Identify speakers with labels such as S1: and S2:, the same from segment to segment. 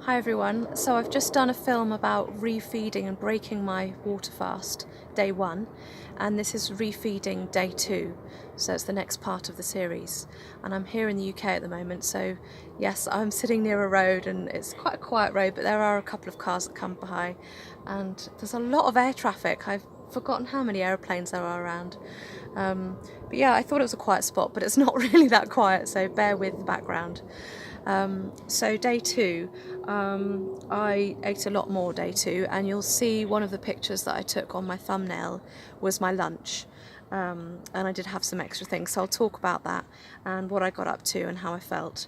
S1: Hi everyone, so I've just done a film about refeeding and breaking my water fast, day 1, and this is refeeding day 2, so it's the next part of the series. And I'm here in the UK at the moment, so yes, I'm sitting near a road and it's quite a quiet road, but there are a couple of cars that come by and there's a lot of air traffic. I've forgotten how many aeroplanes there are around. But yeah, I thought it was a quiet spot, but it's not really that quiet, so bear with the background. So day 2, I ate a lot more day 2, and you'll see one of the pictures that I took on my thumbnail was my lunch, and I did have some extra things, so I'll talk about that and what I got up to and how I felt.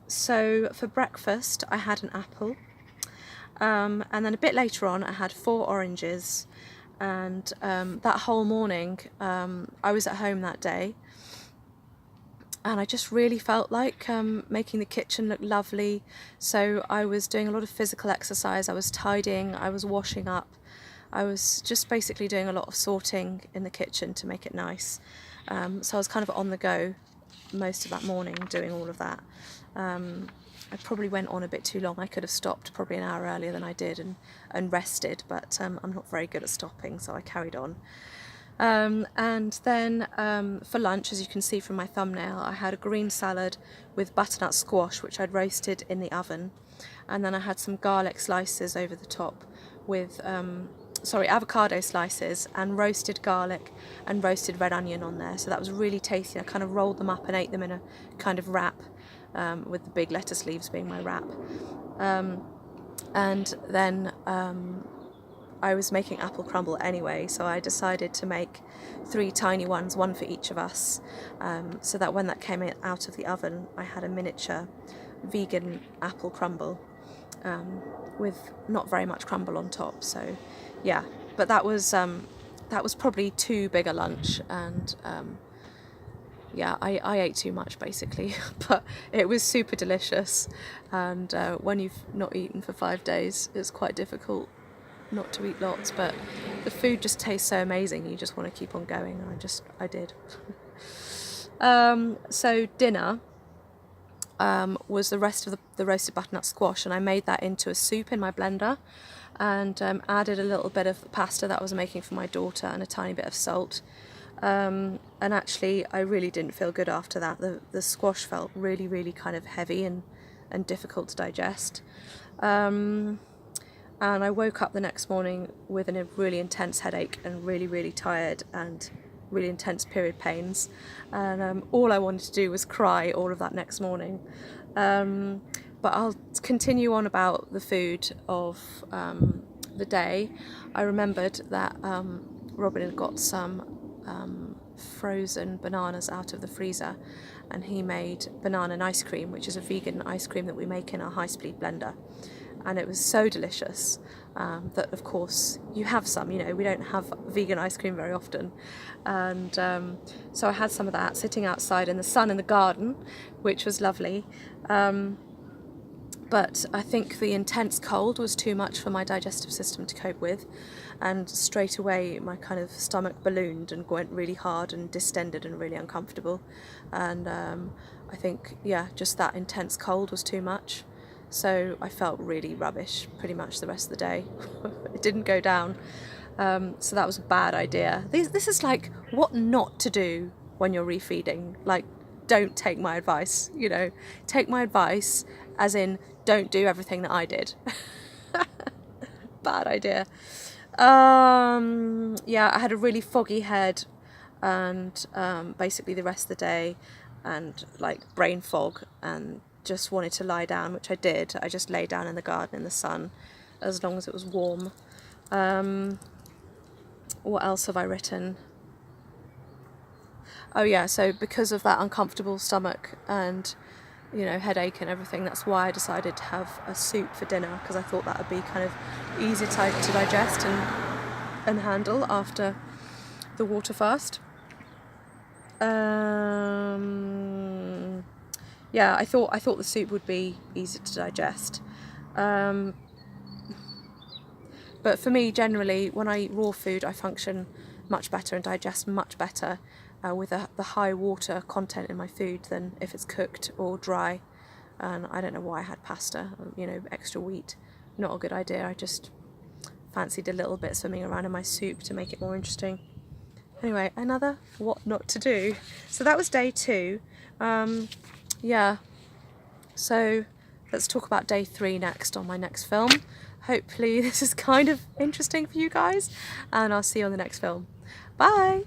S1: So for breakfast I had an apple, and then a bit later on I had 4 oranges, and that whole morning I was at home that day. And I just really felt like making the kitchen look lovely. So I was doing a lot of physical exercise, I was tidying, I was washing up, I was just basically doing a lot of sorting in the kitchen to make it nice. So I was kind of on the go most of that morning doing all of that. I probably went on a bit too long. I could have stopped probably an hour earlier than I did and rested, but I'm not very good at stopping, so I carried on. And then for lunch, as you can see from my thumbnail, I had a green salad with butternut squash, which I'd roasted in the oven, and then I had some garlic slices over the top with, avocado slices and roasted garlic and roasted red onion on there, so that was really tasty. I kind of rolled them up and ate them in a kind of wrap, with the big lettuce leaves being my wrap. And then I was making apple crumble anyway, so I decided to make 3 tiny ones, one for each of us, so that when that came out of the oven I had a miniature vegan apple crumble, with not very much crumble on top. So yeah, but that was probably too big a lunch, and yeah, I ate too much basically, but it was super delicious, and when you've not eaten for 5 days it's quite difficult not to eat lots, but the food just tastes so amazing, you just want to keep on going, and I did. So dinner was the rest of the roasted butternut squash, and I made that into a soup in my blender, and added a little bit of pasta that I was making for my daughter and a tiny bit of salt. And actually I really didn't feel good after that. The squash felt really kind of heavy and difficult to digest. And I woke up the next morning with a really intense headache and really tired and really intense period pains, and all I wanted to do was cry all of that next morning. But I'll continue on about the food of the day. I remembered that Robin had got some frozen bananas out of the freezer, and he made banana nicecream, which is a vegan ice cream that we make in our high-speed blender. And it was so delicious that, of course, you have some, we don't have vegan ice cream very often. And so I had some of that sitting outside in the sun in the garden, which was lovely. But I think the intense cold was too much for my digestive system to cope with, and straight away my kind of stomach ballooned and went really hard and distended and really uncomfortable. And I think, yeah, just that intense cold was too much. So I felt really rubbish pretty much the rest of the day. It didn't go down, so that was a bad idea. This is like what not to do when you're refeeding. Like, don't take my advice, take my advice as in don't do everything that I did. Bad idea. Yeah, I had a really foggy head, and basically the rest of the day, and like brain fog, and just wanted to lie down, which I did. I just lay down in the garden in the sun as long as it was warm. What else have I written? Oh yeah, so because of that uncomfortable stomach and headache and everything, that's why I decided to have a soup for dinner, because I thought that would be kind of easy to digest and handle after the water fast. Yeah, I thought the soup would be easy to digest. But for me, generally, when I eat raw food, I function much better and digest much better with the high water content in my food than if it's cooked or dry. and I don't know why I had pasta, you know, extra wheat. Not a good idea. I just fancied a little bit swimming around in my soup to make it more interesting. Anyway, another what not to do. So that was day 2. Yeah, so let's talk about day 3 next on my next film. Hopefully this is kind of interesting for you guys, and I'll see you on the next film. Bye!